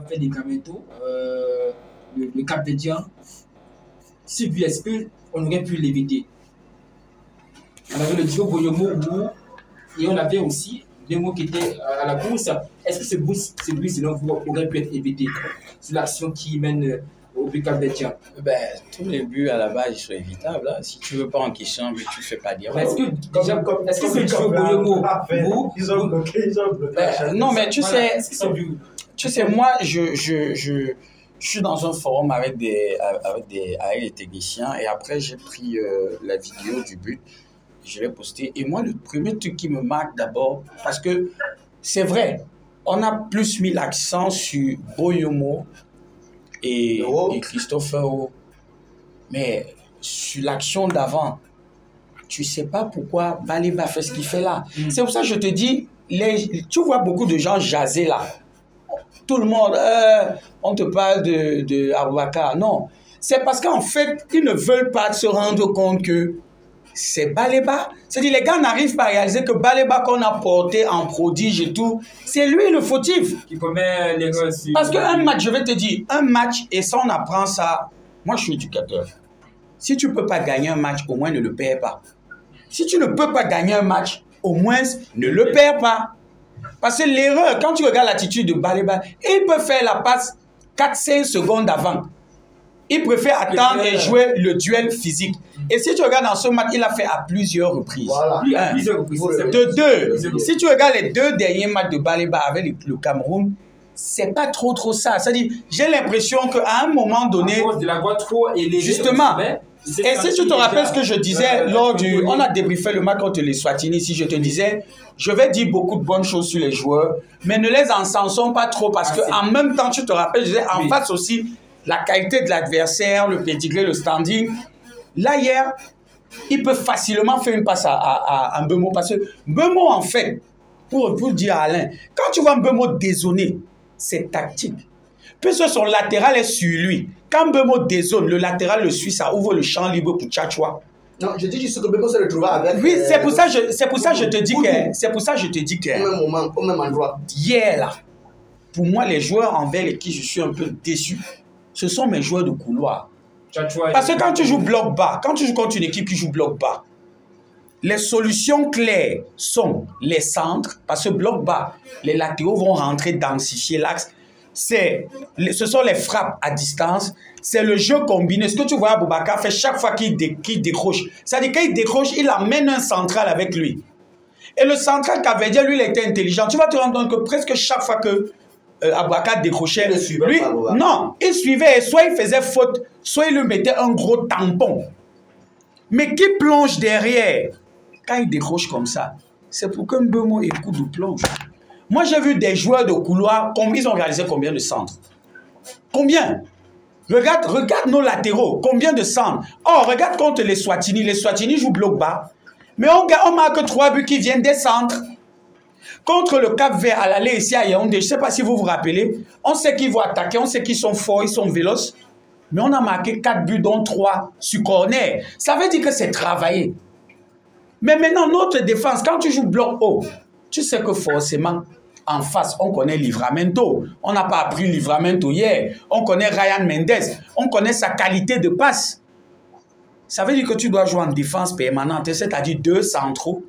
fait des Gameto, le Cap-Verdien, si vu, est-ce qu'on aurait pu l'éviter? On avait le duo Boyomo et on avait aussi des mots qui étaient à la course. Est-ce que ce bruit selon vous, aurait pu être évité? C'est l'action qui mène au but Cap-Verdien. Ben, tous les buts à la base ils sont évitables. Hein. Si tu ne veux pas encaisser un but, tu ne fais pas dire. Est-ce que ce duo Boyomo ils ont bloqué, non, mais tu sais, moi, je suis dans un forum avec des techniciens et après j'ai pris la vidéo du but, je l'ai postée. Et moi, le premier truc qui me marque d'abord, parce que c'est vrai, on a plus mis l'accent sur Boyomo et Christopher O. Mais sur l'action d'avant, tu ne sais pas pourquoi Baleba fait ce qu'il fait là. C'est pour ça que je te dis, tu vois beaucoup de gens jaser là. Tout le monde, on te parle de Aboubakar. Non, c'est parce qu'en fait, ils ne veulent pas se rendre compte que c'est Baleba. C'est-à-dire, les gars n'arrivent pas à réaliser que Baleba qu'on a porté en prodige et tout, c'est lui le fautif. Qui commet l'erreur. Parce qu'un match, je vais te dire, un match, et ça on apprend ça, moi je suis éducateur. Si tu ne peux pas gagner un match, au moins ne le perds pas. Si tu ne peux pas gagner un match, au moins ne le perds pas. Parce que l'erreur, quand tu regardes l'attitude de Baleba, il peut faire la passe 4-5 secondes avant. Il préfère attendre et jouer le duel physique. Et si tu regardes dans ce match, il a fait à plusieurs reprises. Voilà. De deux. Si tu regardes les deux derniers matchs de Baleba avec le Cameroun, c'est pas trop ça. C'est-à-dire, j'ai l'impression qu'à un moment donné, de la voix trop élevée, justement, et si tu te rappelles ce que je disais lors du... On a débriefé le match contre les Swatini, si je te disais, je vais dire beaucoup de bonnes choses sur les joueurs, mais ne les encensons pas trop parce qu'en même temps, tu te rappelles, je disais, en face aussi, la qualité de l'adversaire, le pédigré, le standing. Là, hier, il peut facilement faire une passe à Mbeumo parce que Mbeumo, en fait, pour dire à Alain, quand tu vois Mbeumo dézonner, c'est tactique. Puisque son latéral est sur lui. Quand Mbeumo dézone, le latéral le suit, ça ouvre le champ libre pour Tchatchoua. Non, je dis juste que Mbeumo se retrouve avec... Oui, c'est pour ça que je te dis que... C'est pour ça que je te dis que... Au même endroit. Hier, là, pour moi, les joueurs envers lesquels je suis un peu déçu, ce sont mes joueurs de couloir. Parce que quand tu joues bloc bas, quand tu joues contre une équipe qui joue bloc bas, les solutions claires sont les centres, parce que bloc bas, les latéraux vont rentrer, densifier l'axe. Ce sont les frappes à distance, c'est le jeu combiné. Ce que tu vois Aboubakar fait chaque fois qu'il décroche. C'est-à-dire qu'il décroche, il amène un central avec lui. Et le central Cap-Verdien, lui, il était intelligent. Tu vas te rendre compte que presque chaque fois que Aboubakar décrochait, lui, non, il suivait, soit il faisait faute, soit il lui mettait un gros tampon. Mais qui plonge derrière, quand il décroche comme ça, c'est pour qu'un Mbeumo écoute de plonge. Moi, j'ai vu des joueurs de couloir, ils ont réalisé combien de centres? Combien? Regarde nos latéraux, combien de centres? Oh, regarde contre les Swatini. Les Swatini jouent bloc bas. Mais on marque 3 buts qui viennent des centres. Contre le Cap-Vert à l'aller ici à Yaoundé, je ne sais pas si vous vous rappelez, on sait qu'ils vont attaquer, on sait qu'ils sont forts, ils sont véloces. Mais on a marqué 4 buts, dont 3 sur corner. Ça veut dire que c'est travaillé. Mais maintenant, notre défense, quand tu joues bloc haut, tu sais que forcément, en face, on connaît Livramento. On n'a pas appris Livramento hier. On connaît Ryan Mendes. On connaît sa qualité de passe. Ça veut dire que tu dois jouer en défense permanente, c'est-à-dire 2 centraux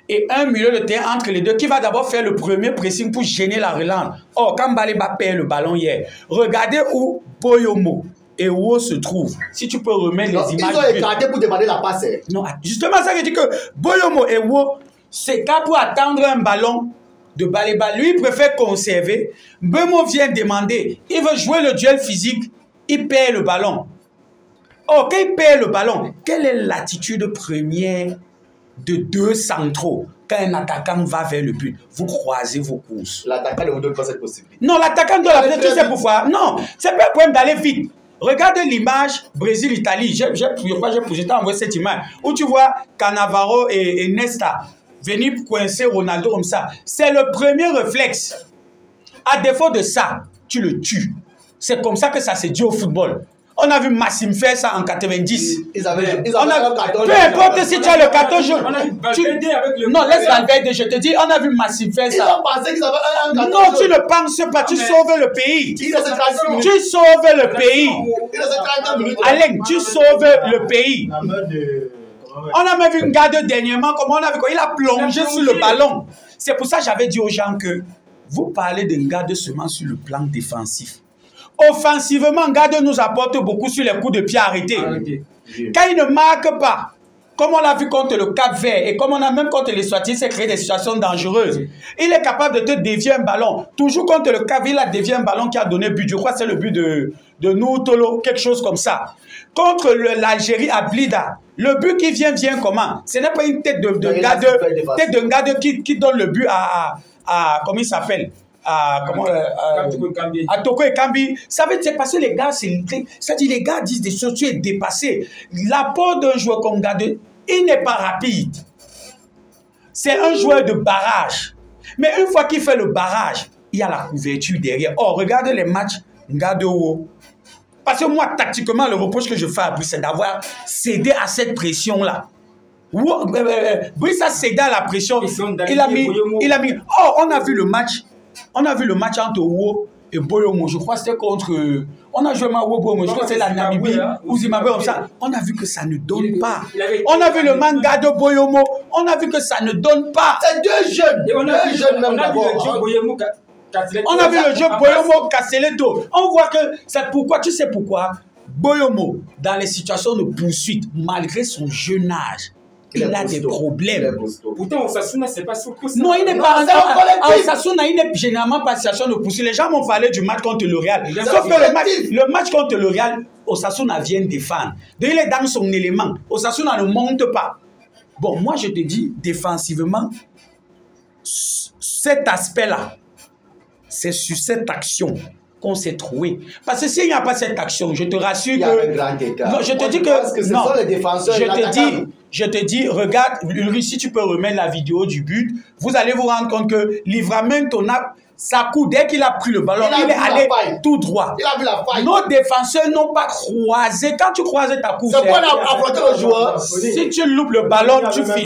et un milieu de terrain entre les deux qui va d'abord faire le premier pressing pour gêner la relance. Or, quand Baleba perd le ballon hier, regardez où Boyomo et Wo se trouvent. Si tu peux remettre les images... Ils ont écarté pour demander la passe. Non, justement, ça veut dire que Boyomo et Wo s'écartent pour attendre un ballon de Baleba. Lui, il préfère conserver. Mbeumo vient demander. Il veut jouer le duel physique. Il perd le ballon. Oh, quand il perd le ballon, quelle est l'attitude première de 2 centraux quand un attaquant va vers le but? Vous croisez vos courses. L'attaquant ne vous donne pas cette possibilité. Non, l'attaquant doit la donner. Tu sais pourquoi? Non, c'est pas un problème d'aller vite. Regardez l'image Brésil-Italie. J'ai envoyé cette image où tu vois Cannavaro et Nesta venir coincer Ronaldo comme ça. C'est le premier réflexe. À défaut de ça, tu le tues. C'est comme ça que ça se dit au football. On a vu Massim faire ça en 90. Ils avaient un 14 peu importe si tu as le 14 jours. Non, laisse Valverde, je te dis, on a vu Massim faire ça. Ils ont pensé qu'ils avaient un 14 Non, tu ne penses pas, tu sauves le pays. Tu sauves le pays. Alain, tu sauves le pays. On a même vu une garde dernièrement, comme on a vu, il a plongé sur le ballon. C'est pour ça que j'avais dit aux gens que vous parlez d'une garde seulement sur le plan défensif. Offensivement, Garde nous apporte beaucoup sur les coups de pied arrêtés. Quand il ne marque pas, comme on l'a vu contre le Cap-Vert et comme on a même contre les Swatini, c'est créé des situations dangereuses. Il est capable de te dévier un ballon. Toujours contre le Cap-Vert, il a dévié un ballon qui a donné but. Je crois que c'est le but de Noutolo, quelque chose comme ça. Contre l'Algérie à Blida, le but qui vient comment? Ce n'est pas une tête de Garde qui donne le but à comment il s'appelle? À Toko et Kambi. Ça veut dire parce que les gars, c'est-à-dire les gars disent des choses, tu es dépassé. L'apport d'un joueur comme Garde, il n'est pas rapide. C'est un joueur de barrage. Mais une fois qu'il fait le barrage, il y a la couverture derrière. Oh, regardez les matchs Garde. Parce que moi, tactiquement, le reproche que je fais à Brice, c'est d'avoir cédé à cette pression-là. Brice a cédé à la pression. Il a mis. Oh, on a vu le match. On a vu le match entre Wo et Boyomo. Je crois que c'était contre. On a joué Wo Boyomo. Je crois que c'est la Namibie ou Zimbabwe comme ça. On a vu que ça ne donne pas. On a vu le manga de Boyomo. On a vu que ça ne donne pas. C'est deux jeunes. Deux jeunes même d'abord. On a vu le jeu Boyomo Castelletto. On voit que c'est pourquoi. Tu sais pourquoi? Boyomo, dans les situations de poursuite, malgré son jeune âge, il a des problèmes. Pourtant, Osasuna, c'est pas sur le Non, il n'est pas. Osasuna, il n'est généralement pas en situation de poursuite. Les gens m'ont parlé du match contre le Real. Sauf que le match contre le Real, Osasuna vient défendre. Donc, il est dans son élément. Osasuna ne monte pas. Bon, moi, je te dis, défensivement, cet aspect-là, c'est sur cette action qu'on s'est trouvé. Parce que s'il n'y a pas cette action, je te rassure que... Non, je te dis que... Non, je te dis, regarde, si tu peux remettre la vidéo du but, vous allez vous rendre compte que Livramento, sa coup, dès qu'il a pris le ballon, il est allé tout droit. Il a vu la faille. Nos défenseurs n'ont pas croisé. Quand tu croises ta course... C'est quoi affronter le joueur? Si tu loupes le ballon, tu finis.